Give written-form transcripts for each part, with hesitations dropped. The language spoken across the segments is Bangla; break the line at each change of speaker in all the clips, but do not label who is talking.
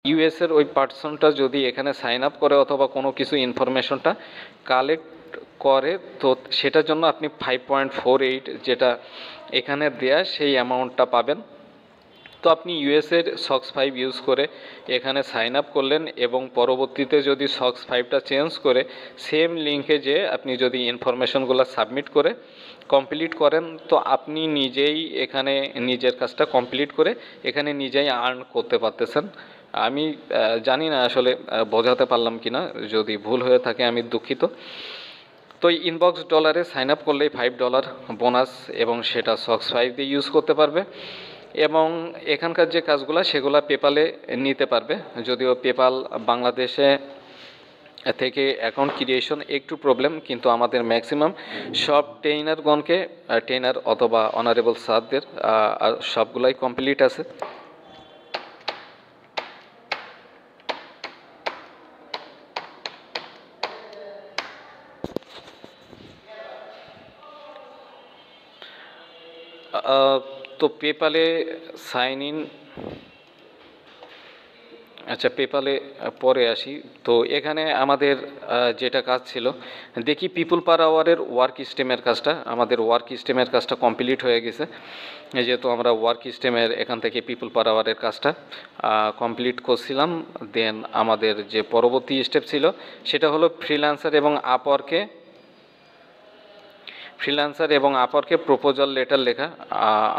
ইউএসের ওই পার্সনটা যদি এখানে সাইন আপ করে অথবা কোনো কিছু ইনফরমেশনটা কালেক্ট করে, তো সেটার জন্য আপনি 5.48 যেটা এখানে দেয়া সেই অ্যামাউন্টটা পাবেন। তো আপনি ইউএসের সক্স 5 ইউজ করে এখানে সাইন আপ করলেন এবং পরবর্তীতে যদি সক্স 5টা চেঞ্জ করে সেম লিঙ্কে যে আপনি যদি ইনফরমেশনগুলো সাবমিট করে কমপ্লিট করেন, তো আপনি নিজেই এখানে নিজের কাজটা কমপ্লিট করে এখানে নিজেই আর্ন করতে পারতেছেন। আমি জানি না আসলে বোঝাতে পারলাম কি না, যদি ভুল হয়ে থাকে আমি দুঃখিত। তো ইনবক্স ডলারে সাইন আপ করলেই $5 বোনাস এবং সেটা সক্স 5 দিয়ে ইউজ করতে পারবে এবং এখানকার যে কাজগুলো সেগুলো পেপালে নিতে পারবে। যদিও পেপাল বাংলাদেশে থেকে অ্যাকাউন্ট ক্রিয়েশন একটু প্রবলেম, কিন্তু আমাদের ম্যাক্সিমাম সব ট্রেনারগণকে ট্রেনার অথবা অনারেবল স্যারদের সবগুলাই কমপ্লিট আছে। তো পেপালে সাইন ইন, আচ্ছা পেপালে পরে আসি। তো এখানে আমাদের যেটা কাজ ছিল দেখি পিপুল পার আওয়ারের ওয়ার্ক স্টেমের কাজটা, আমাদের ওয়ার্ক স্টেমের কাজটা কমপ্লিট হয়ে গেছে। যেহেতু আমরা ওয়ার্ক স্টেমের এখান থেকে পিপুল পার আওয়ারের কাজটা কমপ্লিট করছিলাম, দেন আমাদের যে পরবর্তী স্টেপ ছিল সেটা হলো ফ্রিল্যান্সার এবং আপওয়ার্কে প্রপোজাল লেটার লেখা।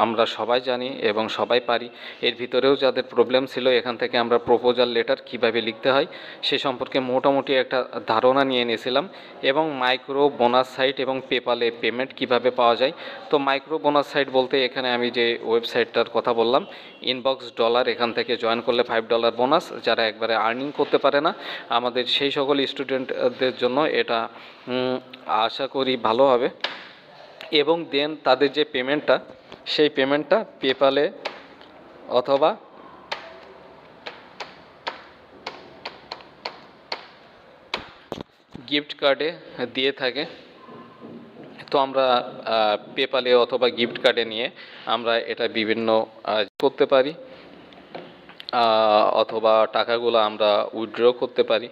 আমরা সবাই জানি এবং সবাই পারি, এর ভিতরেও যাদের প্রবলেম ছিল এখান থেকে আমরা প্রপোজাল লেটার কিভাবে লিখতে হয় সে সম্পর্কে মোটামুটি একটা ধারণা নিয়ে নিয়েছিলাম এবং মাইক্রো বোনাস সাইট এবং পেপালে পেমেন্ট কিভাবে পাওয়া যায়। তো মাইক্রো বোনাস সাইট বলতে এখানে আমি যে ওয়েবসাইটটার কথা বললাম ইনবক্স ডলার, এখান থেকে জয়েন করলে $5 বোনাস। যারা একবারে আর্নিং করতে পারে না আমাদের সেই সকল স্টুডেন্টদের জন্য এটা আশা করি ভালো হবে। এবং দেন তাদের যে পেমেন্টটা সেই পেমেন্টটা পেপালে অথবা গিফট কার্ডে দিয়ে থাকে। তো আমরা পেপালে অথবা গিফট কার্ডে নিয়ে আমরা এটা বিভিন্ন করতে পারি অথবা টাকাগুলো আমরা উইথড্র করতে পারি।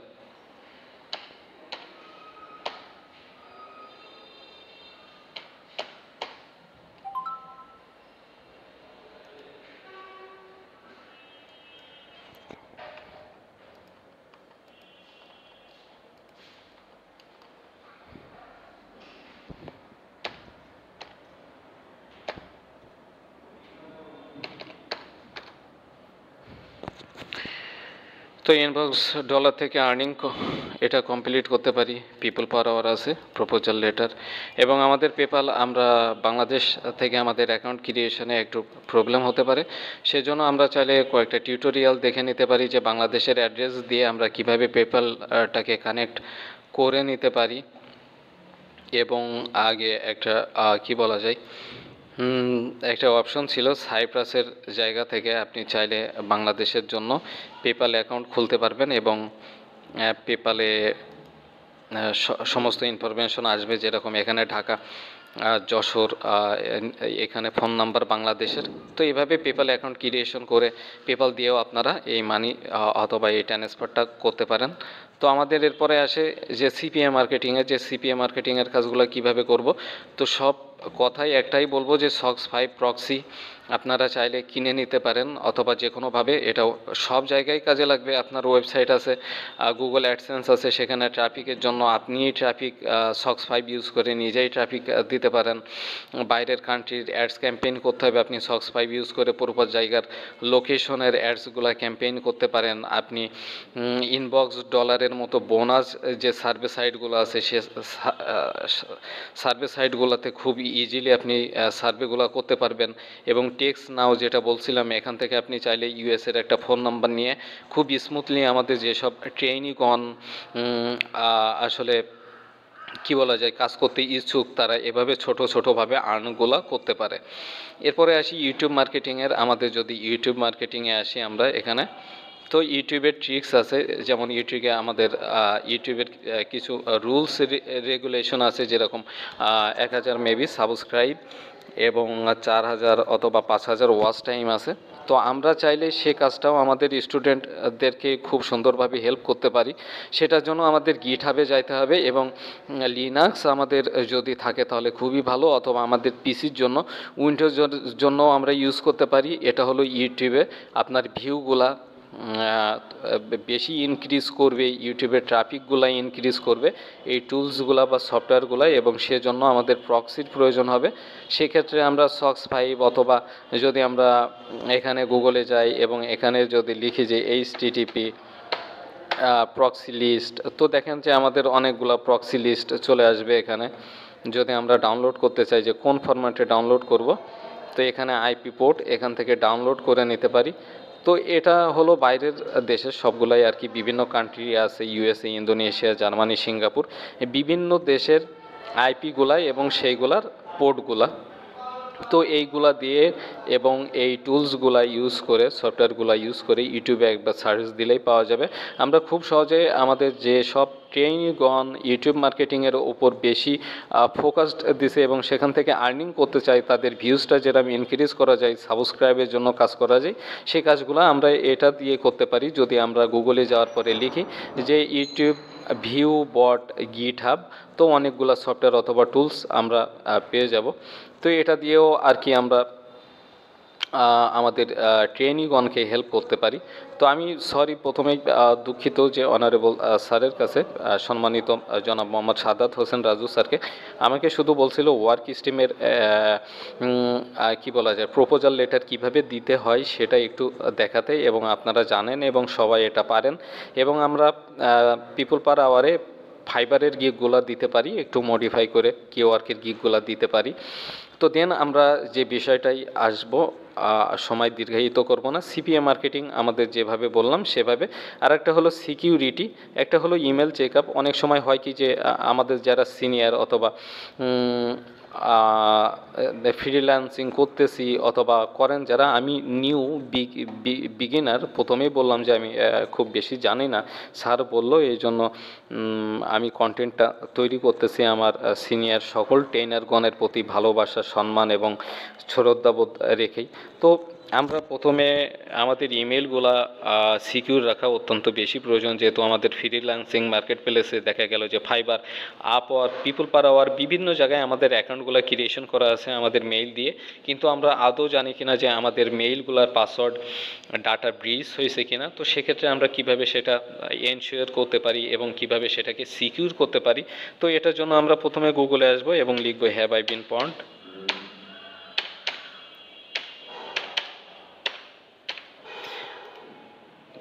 তো ইনবক্স ডলার থেকে আর্নিং এটা কমপ্লিট করতে পারি। পিপল পার আওয়ার আছে, প্রপোজাল লেটার এবং আমাদের পেপাল, আমরা বাংলাদেশ থেকে আমাদের অ্যাকাউন্ট ক্রিয়েশনে একটু প্রবলেম হতে পারে, সেজন্য আমরা চাইলে কয়েকটা টিউটোরিয়াল দেখে নিতে পারি যে বাংলাদেশের অ্যাড্রেস দিয়ে আমরা কিভাবে পেপালটাকে কানেক্ট করে নিতে পারি। এবং আগে একটা কি বলা যায় একটা অপশন ছিল সাইপ্রাসের জায়গা থেকে আপনি চাইলে বাংলাদেশের জন্য পেপাল অ্যাকাউন্ট খুলতে পারবেন এবং পেপালে সমস্ত ইনফরমেশন আসবে, যেরকম এখানে ঢাকা, যশোর, এখানে ফোন নাম্বার বাংলাদেশের। তো এইভাবে পেপাল অ্যাকাউন্ট ক্রিয়েশন করে পেপাল দিয়েও আপনারা এই মানি অথবা এই ট্রান্সফারটা করতে পারেন। তো আমাদের এরপরে আসে যে সিপিএ মার্কেটিংয়ের কাজগুলো কিভাবে করব। তো সব কথাই একটাই বলবো যে সক্স 5 প্রক্সি আপনারা চাইলে কিনে নিতে পারেন অথবা যে কোনোভাবে, এটাও সব জায়গায় কাজে লাগবে। আপনার ওয়েবসাইট আছে, গুগল অ্যাডসেন্স আছে, সেখানে ট্রাফিকের জন্য আপনি ট্রাফিক সক্স 5 ইউজ করে নিজেই ট্রাফিক দিতে পারেন। বাইরের কান্ট্রির অ্যাডস ক্যাম্পেইন করতে হবে, আপনি সক্স 5 ইউজ করে পূর্ব জায়গার লোকেশনের অ্যাডসগুলো ক্যাম্পেইন করতে পারেন। আপনি ইনবক্স ডলারের মতো বোনাস যে সার্ভে সাইটগুলো আছে সে সার্ভে সাইটগুলোতে খুব ইজিলি আপনি সার্ভেগুলো করতে পারবেন। এবং টেক্স নাও যেটা বলছিলাম, এখান থেকে আপনি চাইলে ইউএসের একটা ফোন নাম্বার নিয়ে খুব স্মুথলি আমাদের যেসব ট্রেইনিগণ আসলে কি বলা যায় কাজ করতে ইচ্ছুক তারা এভাবে ছোটোভাবে আর্নগুলো করতে পারে। এরপরে আসি ইউটিউব মার্কেটিংয়ের। আমাদের যদি ইউটিউব মার্কেটিংয়ে আসি আমরা এখানে, তো ইউটিউবের ট্রিক্স আছে, যেমন ইউটিউবে আমাদের ইউটিউবের কিছু রুলস রেগুলেশন আছে, যেরকম 1000 মেবি সাবস্ক্রাইব এবং 4000 অথবা 5000 ওয়াচ টাইম আছে। তো আমরা চাইলে সে কাজটাও আমাদের স্টুডেন্টদেরকে খুব সুন্দরভাবে হেল্প করতে পারি। সেটার জন্য আমাদের গিটহাবে যাইতে হবে এবং লিনাক্স আমাদের যদি থাকে তাহলে খুবই ভালো, অথবা আমাদের পিসির জন্য উইন্ডোজের জন্য আমরা ইউজ করতে পারি। এটা হলো ইউটিউবে আপনার ভিউগুলা বেশি ইনক্রিজ করবে, ইউটিউবের ট্রাফিকগুলা ইনক্রিজ করবে এই টুলসগুলা বা সফটওয়্যারগুলা, এবং সেজন্য আমাদের প্রক্সির প্রয়োজন হবে। সেক্ষেত্রে আমরা সক্স 5 অথবা যদি আমরা এখানে গুগলে যাই এবং এখানে যদি লিখি যে HTTP প্রক্সি লিস্ট, তো দেখেন যে আমাদের অনেকগুলো প্রক্সি লিস্ট চলে আসবে এখানে। যদি আমরা ডাউনলোড করতে চাই যে কোন ফরম্যাটে ডাউনলোড করব, তো এখানে আইপি পোর্ট এখান থেকে ডাউনলোড করে নিতে পারি। তো এটা হলো বাইরের দেশের সবগুলাই আর কি, বিভিন্ন কান্ট্রি আছে, USA, ইন্দোনেশিয়া, জার্মানি, সিঙ্গাপুর, বিভিন্ন দেশের আইপিগুলাই এবং সেইগুলার পোর্টগুলা। তো এইগুলা দিয়ে এবং এই টুলসগুলা ইউজ করে, সফটওয়্যারগুলা ইউজ করে ইউটিউবে একবার সার্চ দিলেই পাওয়া যাবে। আমরা খুব সহজে আমাদের যে সব ট্রেইনিগণ ইউটিউব মার্কেটিংয়ের ওপর বেশি ফোকাসড দিছে এবং সেখান থেকে আর্নিং করতে চাই, তাদের ভিউজটা যেরকম ইনক্রিজ করা যায়, সাবস্ক্রাইবের জন্য কাজ করা যায়, সেই কাজগুলো আমরা এটা দিয়ে করতে পারি। যদি আমরা গুগলে যাওয়ার পরে লিখি যে ইউটিউব ভিউ বট গিটহাব, তো অনেকগুলো সফটওয়্যার অথবা টুলস আমরা পেয়ে যাব। তো এটা দিয়েও আর কি আমরা আমাদের ট্রেনিগণকে হেল্প করতে পারি। তো আমি প্রথমেই দুঃখিত যে অনারেবল স্যারের কাছে, সম্মানিত জনাব মোহাম্মদ সাদাত হোসেন রাজু স্যারকে, আমাকে শুধু বলছিল ওয়ার্ক স্ট্রিমের কি বলা যায় প্রপোজাল লেটার কিভাবে দিতে হয় সেটা একটু দেখাতে, এবং আপনারা জানেন এবং সবাই এটা পারেন, এবং আমরা পিপল পার আওয়ারে ফাইবারের গিগগুলো দিতে পারি, একটু মডিফাই করে কিওয়ার্কের গিগগুলো দিতে পারি। তো দেন আমরা যে বিষয়টাই আসব, সময় দীর্ঘায়িত করব না, সিপিএ মার্কেটিং আমাদের যেভাবে বললাম সেভাবে। আর একটা হলো সিকিউরিটি, একটা হলো ইমেল চেক আপ। অনেক সময় হয় কি যে আমাদের যারা সিনিয়র অথবা ফ্রিল্যান্সিং করতেছি অথবা করেন যারা, আমি নিউ বিগিনার, প্রথমেই বললাম যে আমি খুব বেশি জানি না, স্যার বলল এই জন্য আমি কন্টেন্টটা তৈরি করতেছি আমার সিনিয়র সকল ট্রেনারগণের প্রতি ভালোবাসা, সম্মান এবং শ্রদ্ধাবোধ রেখেই। তো আমরা প্রথমে আমাদের ইমেলগুলা সিকিউর রাখা অত্যন্ত বেশি প্রয়োজন, যেহেতু আমাদের ফ্রিল্যান্সিং মার্কেট প্লেসে দেখা গেল যে ফাইবার, আপওয়ার্ক, পিপল পার আওয়ার বিভিন্ন জায়গায় আমাদের অ্যাকাউন্টগুলো ক্রিয়েশন করা আছে আমাদের মেইল দিয়ে, কিন্তু আমরা আদৌ জানি কিনা যে আমাদের মেইলগুলোর পাসওয়ার্ড ডাটা ব্রিচ হয়েছে কিনা। তো সেক্ষেত্রে আমরা কিভাবে সেটা এনশিওর করতে পারি এবং কিভাবে সেটাকে সিকিউর করতে পারি, তো এটার জন্য আমরা প্রথমে গুগলে আসবো এবং লিখবো হ্যাভ আই বিন পন্ড।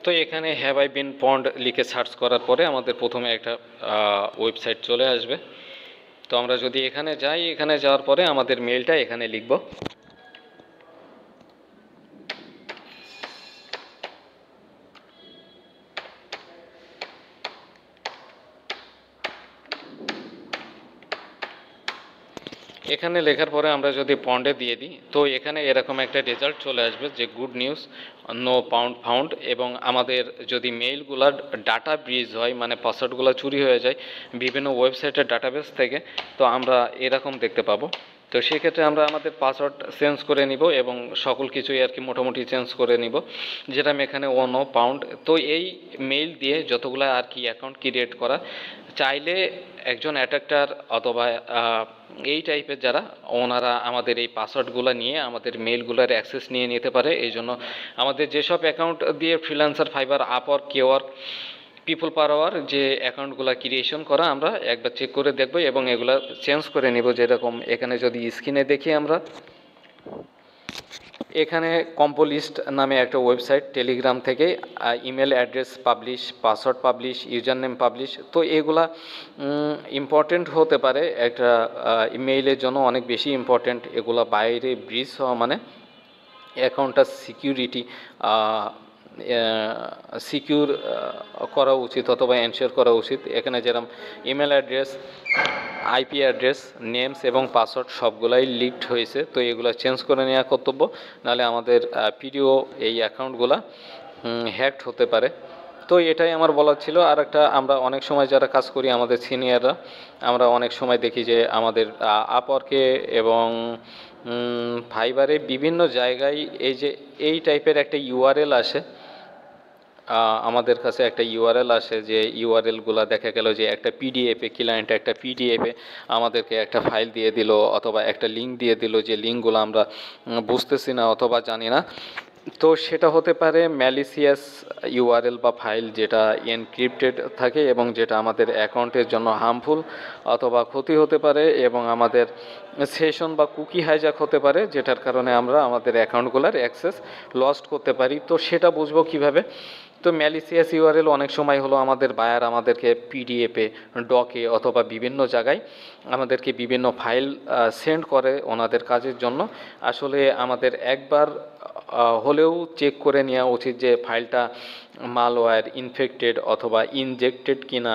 তো এখানে হ্যাভ আই বিন পন্ড লিখে সার্চ করার পরে আমাদের প্রথমে একটা ওয়েবসাইট চলে আসবে। তো আমরা যদি এখানে যাই, এখানে যাওয়ার পরে আমাদের মেলটা এখানে লিখব। এখানে লেখার পরে আমরা যদি পন্ডে দিয়ে দিই, তো এখানে এরকম একটা রেজাল্ট চলে আসবে যে good news, no pound found, এবং আমাদের যদি মেইলগুলার ডাটা ব্রিজ হয়, মানে পাসওয়ার্ডগুলো চুরি হয়ে যায় বিভিন্ন ওয়েবসাইটের ডাটাবেস থেকে, তো আমরা এরকম দেখতে পাবো। তো সেক্ষেত্রে আমরা আমাদের পাসওয়ার্ড চেঞ্জ করে নিব এবং সকল কিছুই আর কি মোটামুটি চেঞ্জ করে নিব, যেটা আমি এখানে নো পাউন্ড। তো এই মেইল দিয়ে যতগুলো আর কি অ্যাকাউন্ট ক্রিয়েট করা, চাইলে একজন অ্যাটাকার অথবা এই টাইপের যারা ওনারা আমাদের এই পাসওয়ার্ডগুলো নিয়ে আমাদের মেইলগুলোর অ্যাক্সেস নিয়ে নিতে পারে। এই জন্য আমাদের যেসব অ্যাকাউন্ট দিয়ে Freelancer, Fiverr, Upwork, Kwork, People পার আওয়ার যে অ্যাকাউন্টগুলো ক্রিয়েশন করা, আমরা একবার চেক করে দেখব এবং এগুলো চেঞ্জ করে নিব। যেরকম এখানে যদি স্ক্রিনে দেখি, আমরা এখানে কম্পোলিস্ট নামে একটা ওয়েবসাইট, টেলিগ্রাম থেকে email address publish, password publish, user name publish. তো এগুলা ইম্পর্টেন্ট হতে পারে একটা ইমেইলের জন্য, অনেক বেশি ইম্পর্টেন্ট। এগুলা বাইরে ব্রিজ হওয়া মানে অ্যাকাউন্টটা সিকিউর করা উচিত অথবা এনশিওর করা উচিত। এখানে যেরকম email address, IP address, names এবং পাসওয়ার্ড সবগুলাই লিকড হয়েছে, তো এগুলো চেঞ্জ করে নেওয়া কর্তব্য, নাহলে আমাদের পিডিও এই অ্যাকাউন্টগুলো হ্যাকড হতে পারে। তো এটাই আমার বলার ছিল। আর একটা, আমরা অনেক সময় যারা কাজ করি আমাদের সিনিয়ররা, আমরা অনেক সময় দেখি যে আমাদের আপওয়ার্কে এবং ফাইবারে বিভিন্ন জায়গায় এই টাইপের একটা ইউআরএল আসে। আমাদের কাছে একটা ইউআরএল আসে, যে ইউআরএলগুলো দেখা গেল যে একটা পিডিএফে, ক্লায়েন্ট একটা পিডিএফে আমাদেরকে একটা ফাইল দিয়ে দিল অথবা একটা লিঙ্ক দিয়ে দিল, যে লিঙ্কগুলো আমরা বুঝতেছি না অথবা জানি না। তো সেটা হতে পারে ম্যালিসিয়াস ইউআরএল বা ফাইল, যেটা এনক্রিপ্টেড থাকে এবং যেটা আমাদের অ্যাকাউন্টের জন্য হার্মফুল অথবা ক্ষতি হতে পারে, এবং আমাদের সেশন বা কুকি হাইজ্যাক হতে পারে, যেটার কারণে আমরা আমাদের অ্যাকাউন্টগুলোর অ্যাক্সেস লস্ট করতে পারি। তো সেটা বুঝবো কিভাবে? তো ম্যালিসিয়াস ইউআরএল অনেক সময় হলো আমাদের বায়ার আমাদেরকে পিডিএফে, ডকে অথবা বিভিন্ন জায়গায় আমাদেরকে বিভিন্ন ফাইল সেন্ড করে ওনাদের কাজের জন্য। আসলে আমাদের একবার হলেও চেক করে নেওয়া উচিত যে ফাইলটা মালওয়্যার ইনফেক্টেড অথবা ইনজেক্টেড কিনা।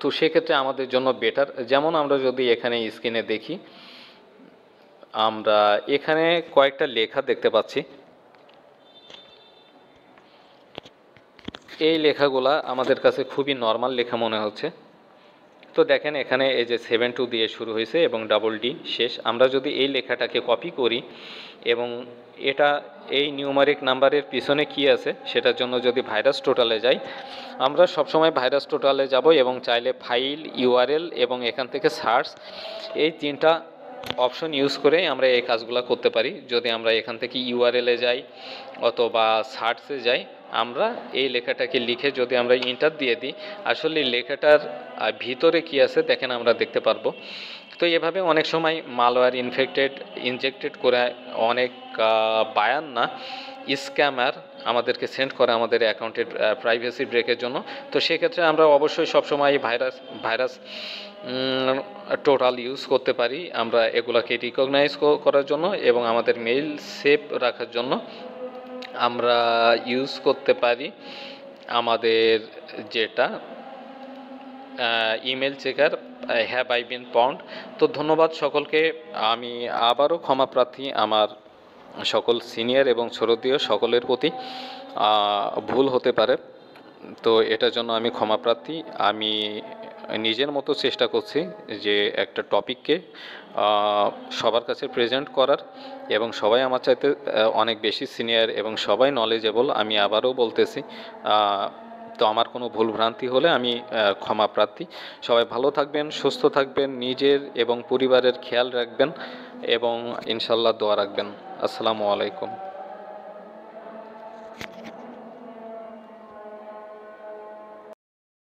তো সেক্ষেত্রে আমাদের জন্য বেটার, যেমন আমরা যদি এখানে স্ক্রিনে দেখি, আমরা এখানে কয়েকটা লেখা দেখতে পাচ্ছি। এই লেখাগুলা আমাদের কাছে খুবই নর্মাল লেখা মনে হচ্ছে। তো দেখেন এখানে এই যে 72 দিয়ে শুরু হয়েছে এবং ডি শেষ। আমরা যদি এই লেখাটাকে কপি করি এবং এটা এই নিউমারিক নাম্বারের পিছনে কি আছে সেটার জন্য যদি ভাইরাস টোটালে যাই, আমরা সবসময় ভাইরাস টোটালে যাব এবং চাইলে ফাইল, ইউআরএল এবং এখান থেকে সার্চ, এই তিনটা অপশন ইউজ করে আমরা এই কাজগুলো করতে পারি। যদি আমরা এখান থেকে ইউআরএলে যাই অথবা সার্চে যাই, আমরা এই লেখাটাকে লিখে যদি আমরা ইন্টার দিয়ে দিই, আসলে লেখাটার ভিতরে কি আছে দেখেন আমরা দেখতে পারবো। তো এভাবে অনেক সময় মালওয়্যার ইনজেক্টেড করে অনেক বায়ান না, স্ক্যামার আমাদেরকে সেন্ড করে আমাদের অ্যাকাউন্টের প্রাইভেসি ব্রেকের জন্য। তো সেক্ষেত্রে আমরা অবশ্যই সবসময় ভাইরাস টোটাল ইউজ করতে পারি আমরা এগুলাকে রিকগনাইজ করার জন্য, এবং আমাদের মেইল সেভ রাখার জন্য আমরা ইউজ করতে পারি আমাদের যেটা email checker have I been pound. তো ধন্যবাদ সকলকে। আমি আবারও ক্ষমা প্রার্থী আমার সকল সিনিয়র এবং শ্রদ্ধেয় সকলের প্রতি। ভুল হতে পারে, তো এটার জন্য আমি ক্ষমা প্রার্থী। আমি নিজের মতো চেষ্টা করছি যে একটা টপিককে সবার কাছে প্রেজেন্ট করার, এবং সবাই আমার চাইতে অনেক বেশি সিনিয়র এবং সবাই নলেজেবল। আমি আবারও বলতেছি, তো আমার কোনো ভুলভ্রান্তি হলে আমি ক্ষমা প্রার্থী। সবাই ভালো থাকবেন, সুস্থ থাকবেন, নিজের এবং পরিবারের খেয়াল রাখবেন এবং ইনশাল্লাহ দোয়া রাখবেন। আসসালামু আলাইকুম।